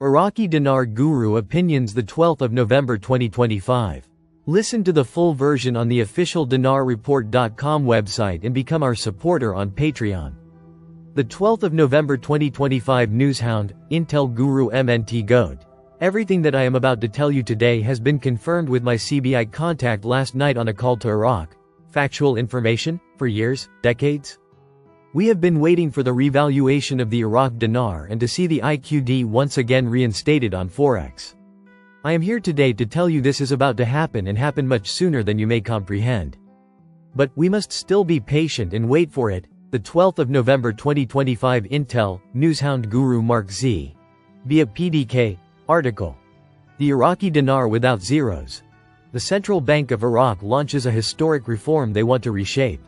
Iraqi Dinar Guru Opinions, the 12th of November 2025. Listen to the full version on the official dinarreport.com website and become our supporter on Patreon. The 12th of November 2025 Newshound, Intel Guru MNT Goat. Everything that I am about to tell you today has been confirmed with my CBI contact last night on a call to Iraq. Factual information? For years, decades? We have been waiting for the revaluation of the Iraq dinar and to see the IQD once again reinstated on Forex. I am here today to tell you this is about to happen and happen much sooner than you may comprehend. But we must still be patient and wait for it. The 12th of November 2025 Intel, Newshound Guru Mark Z. Via PDK, article. The Iraqi dinar without zeros. The Central Bank of Iraq launches a historic reform they want to reshape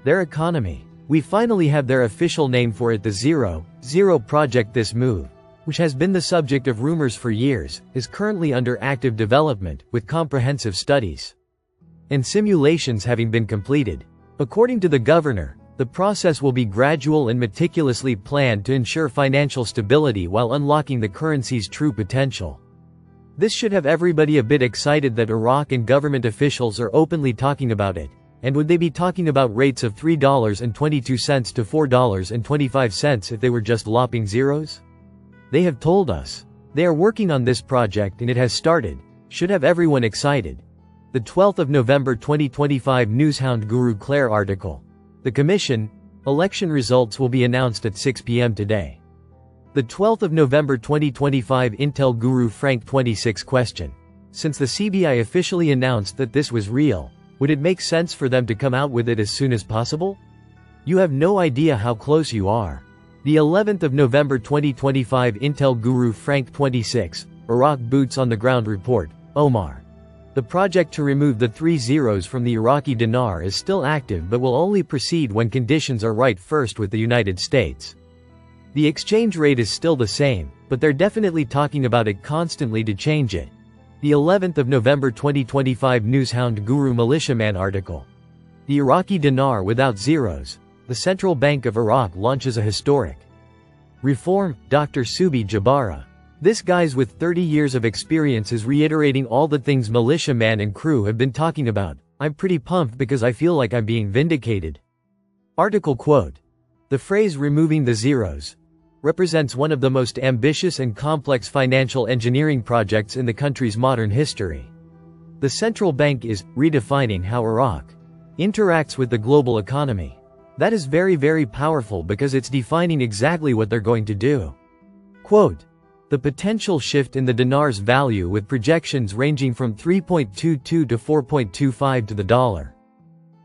their economy. We finally have their official name for it, the Zero Project. This move, which has been the subject of rumors for years, is currently under active development, with comprehensive studies and simulations having been completed. According to the governor, the process will be gradual and meticulously planned to ensure financial stability while unlocking the currency's true potential. This should have everybody a bit excited that Iraq and government officials are openly talking about it. And would they be talking about rates of $3.22 to $4.25 if they were just lopping zeros? They have told us they are working on this project and it has started. Should have everyone excited. The 12th of November 2025 Newshound Guru Claire article. The Commission, election results will be announced at 6 p.m. today. The 12th of November 2025 Intel Guru Frank 26 question. Since the CBI officially announced that this was real, would it make sense for them to come out with it as soon as possible? You have no idea how close you are. The 11th of November 2025 Intel Guru Frank 26, Iraq Boots on the Ground report, Omar. The project to remove the 3 zeros from the Iraqi dinar is still active but will only proceed when conditions are right, first with the United States. The exchange rate is still the same, but they're definitely talking about it constantly to change it. The 11th of November 2025 Newshound Guru Militiaman article. The Iraqi dinar without zeros. The Central Bank of Iraq launches a historic reform. Dr. Subi Jabara. This guy's with 30 years of experience is reiterating all the things militiaman and crew have been talking about. I'm pretty pumped because I feel like I'm being vindicated. Article quote. The phrase removing the zeros represents one of the most ambitious and complex financial engineering projects in the country's modern history. The central bank is redefining how Iraq interacts with the global economy. That is very, very powerful because it's defining exactly what they're going to do. Quote, the potential shift in the dinar's value with projections ranging from 3.22 to 4.25 to the dollar.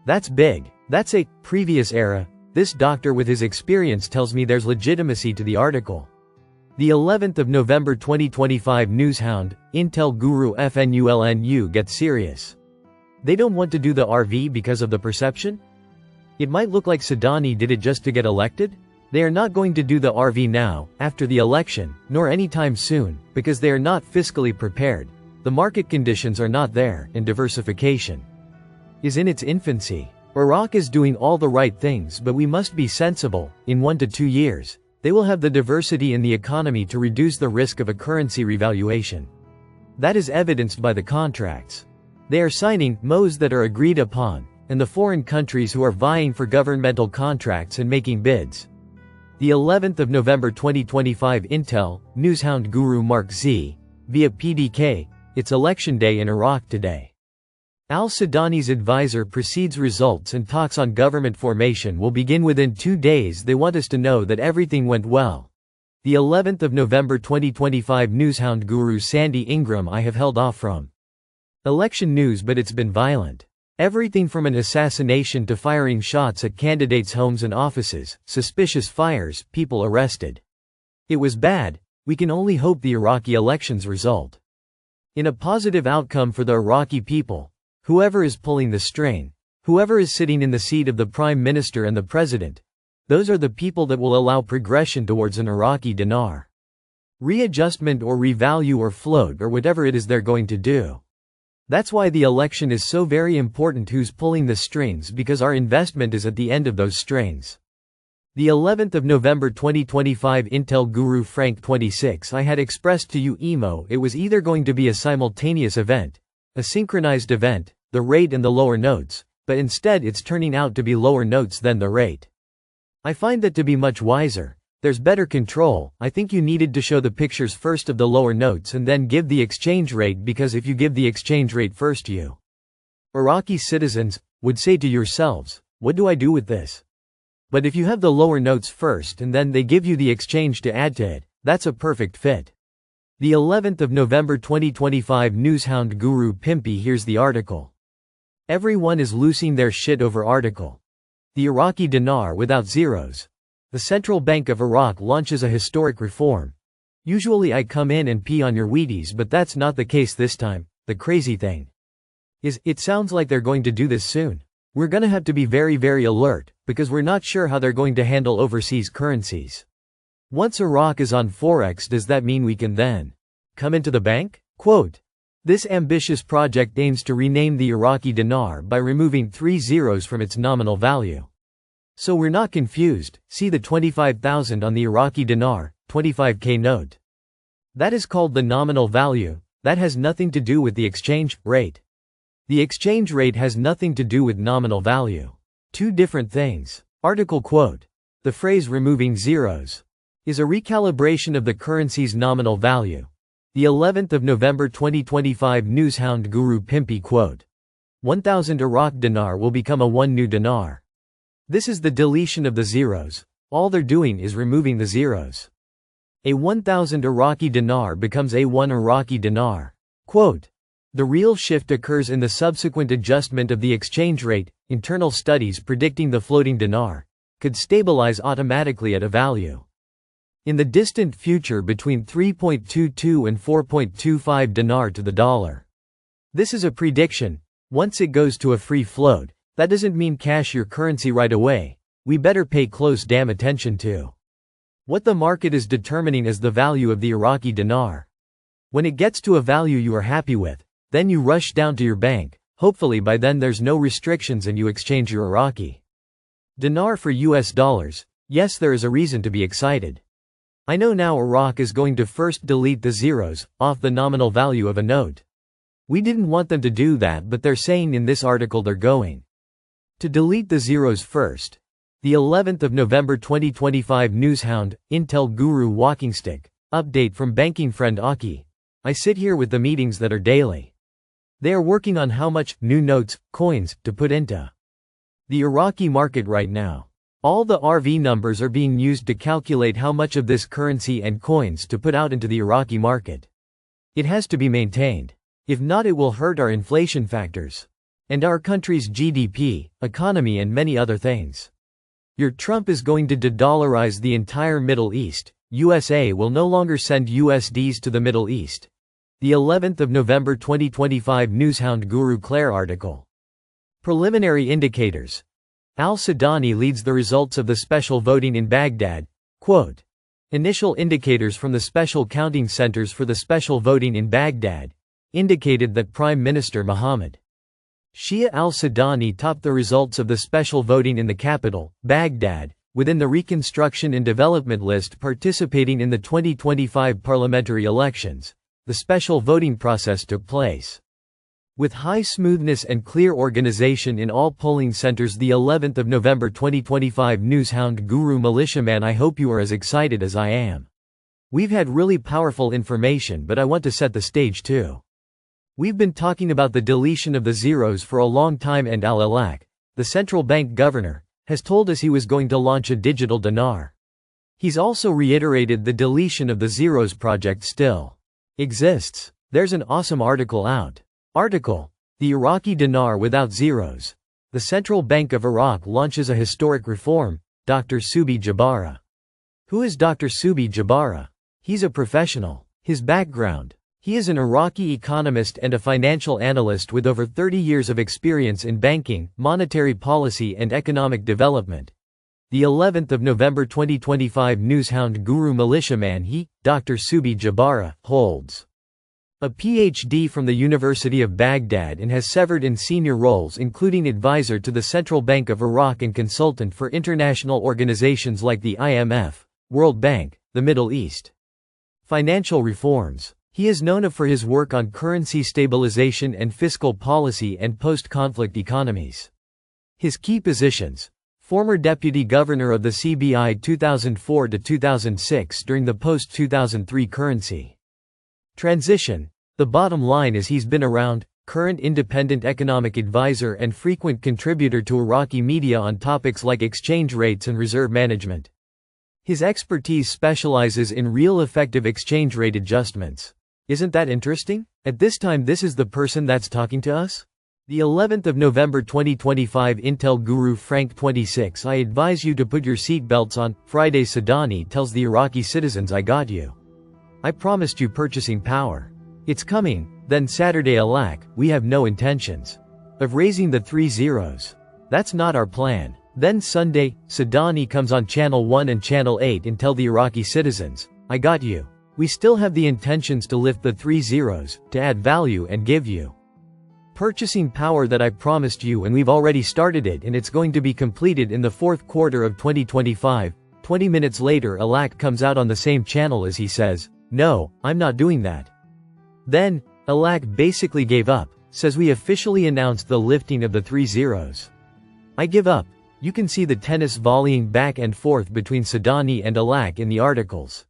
That's big. That's a previous era. This doctor with his experience tells me there's legitimacy to the article. The 11th of November 2025 Newshound, Intel Guru FNULNU gets serious. They don't want to do the RV because of the perception? It might look like Sadani did it just to get elected? They are not going to do the RV now, after the election, nor anytime soon, because they are not fiscally prepared. The market conditions are not there, and diversification is in its infancy. Iraq is doing all the right things, but we must be sensible. In 1 to 2 years, they will have the diversity in the economy to reduce the risk of a currency revaluation. That is evidenced by the contracts they are signing, MOs that are agreed upon, and the foreign countries who are vying for governmental contracts and making bids. The 11th of November 2025 Intel, Newshound Guru Mark Z. Via PDK, it's election day in Iraq today. Al-Sadani's advisor precedes results and talks on government formation will begin within 2 days. They want us to know that everything went well. The 11th of November 2025 Newshound Guru Sandy Ingram. I have held off from election news, but it's been violent. Everything from an assassination to firing shots at candidates' homes and offices, suspicious fires, people arrested. It was bad. We can only hope the Iraqi elections result in a positive outcome for the Iraqi people. Whoever is pulling the string, whoever is sitting in the seat of the Prime Minister and the President, those are the people that will allow progression towards an Iraqi dinar readjustment or revalue or float or whatever it is they're going to do. That's why the election is so very important, who's pulling the strings, because our investment is at the end of those strings. The 11th of November 2025 Intel Guru Frank 26 I had expressed to you it was either going to be a simultaneous event, a synchronized event, the rate and the lower notes, but instead it's turning out to be lower notes than the rate. I find that to be much wiser. There's better control. I think you needed to show the pictures first of the lower notes and then give the exchange rate, because if you give the exchange rate first you Iraqi citizens would say to yourselves, what do I do with this? But if you have the lower notes first and then they give you the exchange to add to it, that's a perfect fit. The 11th of November 2025 Newshound Guru Pimpy. Here's the article. Everyone is losing their shit over article. The Iraqi dinar without zeros. The Central Bank of Iraq launches a historic reform. Usually I come in and pee on your Wheaties, but that's not the case this time. The crazy thing is, it sounds like they're going to do this soon. We're gonna have to be very alert, because we're not sure how they're going to handle overseas currencies. Once Iraq is on Forex, does that mean we can then come into the bank? Quote, this ambitious project aims to rename the Iraqi dinar by removing 3 zeros from its nominal value. So we're not confused, see the 25,000 on the Iraqi dinar, 25k note. That is called the nominal value. That has nothing to do with the exchange rate. The exchange rate has nothing to do with nominal value. Two different things. Article quote. The phrase removing zeros is a recalibration of the currency's nominal value. The 11th of November 2025 Newshound Guru Pimpy quote. 1,000 Iraq dinar will become a 1 new dinar. This is the deletion of the zeros. All they're doing is removing the zeros. A 1,000 Iraqi dinar becomes a 1 Iraqi dinar. Quote. The real shift occurs in the subsequent adjustment of the exchange rate. Internal studies predicting the floating dinar could stabilize automatically at a value in the distant future between 3.22 and 4.25 dinar to the dollar. This is a prediction. Once it goes to a free float, that doesn't mean cash your currency right away. We better pay close damn attention to what the market is determining as the value of the Iraqi dinar. When it gets to a value you are happy with, then you rush down to your bank. Hopefully by then there's no restrictions and you exchange your Iraqi dinar for US dollars. Yes, there is a reason to be excited. I know now Iraq is going to first delete the zeros off the nominal value of a note. We didn't want them to do that, but they're saying in this article they're going to delete the zeros first. The 11th of November 2025 Newshound, Intel Guru Walking Stick. Update from banking friend Aki. I sit here with the meetings that are daily. They are working on how much new notes, coins, to put into the Iraqi market right now. All the RV numbers are being used to calculate how much of this currency and coins to put out into the Iraqi market. It has to be maintained. If not, it will hurt our inflation factors and our country's GDP, economy and many other things. Your Trump is going to de-dollarize the entire Middle East. USA will no longer send USDs to the Middle East. The 11th of November 2025 Newshound Guru Claire article. Preliminary indicators. Al-Sudani leads the results of the special voting in Baghdad. Quote. Initial indicators from the special counting centers for the special voting in Baghdad indicated that Prime Minister Mohammed Shia al-Sudani topped the results of the special voting in the capital, Baghdad, within the Reconstruction and Development list participating in the 2025 parliamentary elections. The special voting process took place with high smoothness and clear organization in all polling centers. The 11th of November 2025 Newshound Guru Militiaman. I hope you are as excited as I am. We've had really powerful information, but I want to set the stage too. We've been talking about the deletion of the zeros for a long time, and Al-Alaq, the central bank governor, has told us he was going to launch a digital dinar. He's also reiterated the deletion of the zeros project still exists. There's an awesome article out. Article. The Iraqi dinar without zeros. The Central Bank of Iraq launches a historic reform. Dr. Subi Jabara. Who is Dr. Subi Jabara? He's a professional. His background. He is an Iraqi economist and a financial analyst with over 30 years of experience in banking, monetary policy and economic development. The 11th of November 2025 Newshound Guru Militiaman. He, Dr. Subi Jabara, holds A PhD from the University of Baghdad and has served in senior roles including advisor to the Central Bank of Iraq and consultant for international organizations like the IMF, World Bank, the Middle East. Financial reforms. He is known for his work on currency stabilization and fiscal policy and post-conflict economies. His key positions. Former Deputy Governor of the CBI 2004 to 2006 during the post-2003 currency transition. The bottom line is he's been around, current independent economic advisor and frequent contributor to Iraqi media on topics like exchange rates and reserve management. His expertise specializes in real effective exchange rate adjustments. Isn't that interesting? At this time this is the person that's talking to us? The 11th of November 2025 Intel Guru Frank 26 I advise you to put your seatbelts on. Friday Sadani tells the Iraqi citizens I got you. I promised you purchasing power. It's coming. Then Saturday Alack, we have no intentions of raising the 3 zeros. That's not our plan. Then Sunday, Sadani comes on Channel 1 and Channel 8 and tell the Iraqi citizens, I got you. We still have the intentions to lift the 3 zeros, to add value and give you purchasing power that I promised you, and we've already started it and it's going to be completed in the fourth quarter of 2025. 20 minutes later Alack comes out on the same channel as he says, no, I'm not doing that. Then, Alack basically gave up, says we officially announced the lifting of the 3 zeros. I give up. You can see the tennis volleying back and forth between Sadani and Alack in the articles.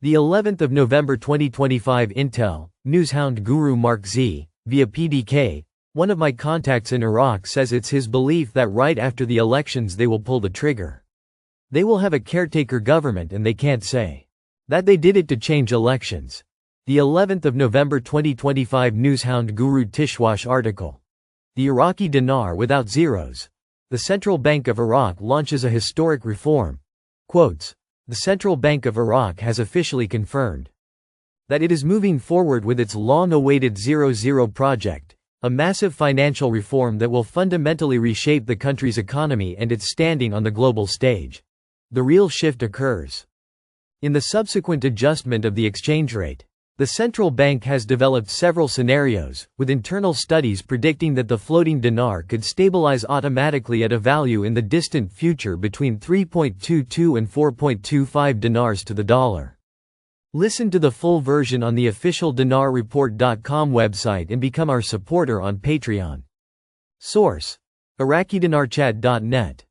The 11th of November 2025 Intel, Newshound Guru Mark Z, via PDK, one of my contacts in Iraq says it's his belief that right after the elections they will pull the trigger. They will have a caretaker government and they can't say that they did it to change elections. The 11th of November 2025 Newshound Guru Tishwash article. The Iraqi dinar without zeros. The Central Bank of Iraq launches a historic reform. Quotes. The Central Bank of Iraq has officially confirmed that it is moving forward with its long-awaited 0 project, a massive financial reform that will fundamentally reshape the country's economy and its standing on the global stage. The real shift occurs in the subsequent adjustment of the exchange rate. The central bank has developed several scenarios, with internal studies predicting that the floating dinar could stabilize automatically at a value in the distant future between 3.22 and 4.25 dinars to the dollar. Listen to the full version on the official dinarreport.com website and become our supporter on Patreon. Source: IraqiDinarChat.net